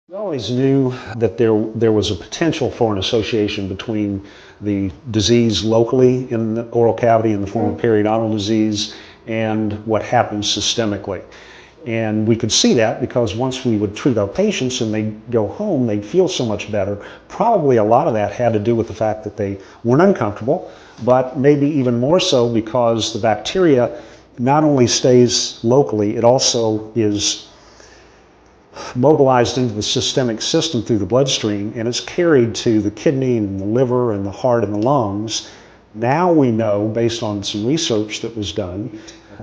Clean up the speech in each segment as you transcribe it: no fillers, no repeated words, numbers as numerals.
We always knew that there was a potential for an association between the disease locally in the oral cavity in the form of periodontal disease and what happens systemically. And we could see that because once we would treat our patients and they'd go home, they'd feel so much better. Probably a lot of that had to do with the fact that they weren't uncomfortable, but maybe even more so because the bacteria not only stays locally, it also is mobilized into the systemic system through the bloodstream, and it's carried to the kidney and the liver and the heart and the lungs. Now we know, based on some research that was done,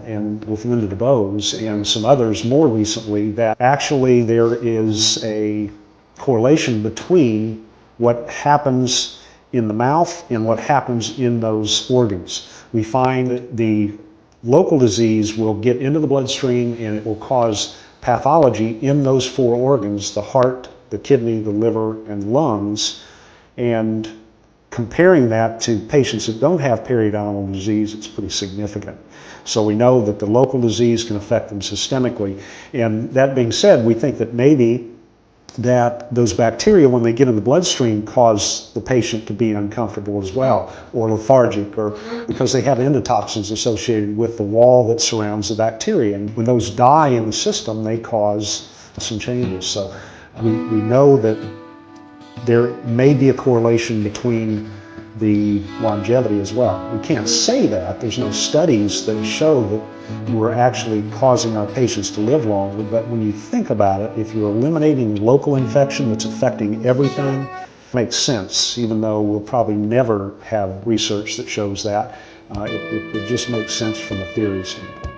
and with Linda DeBose and some others more recently, that actually there is a correlation between what happens in the mouth and what happens in those organs. We find that the local disease will get into the bloodstream and it will cause pathology in those four organs: the heart, the kidney, the liver, and lungs. And comparing that to patients that don't have periodontal disease, it's pretty significant. So we know that the local disease can affect them systemically. And that being said, we think that maybe that those bacteria, when they get in the bloodstream, cause the patient to be uncomfortable as well, or lethargic, or because they have endotoxins associated with the wall that surrounds the bacteria. And when those die in the system, they cause some changes. So we know that there may be a correlation between the longevity as well. We can't say that. There's no studies that show that we're actually causing our patients to live longer, but when you think about it, if you're eliminating local infection that's affecting everything, it makes sense, even though we'll probably never have research that shows that. It just makes sense from a theory standpoint.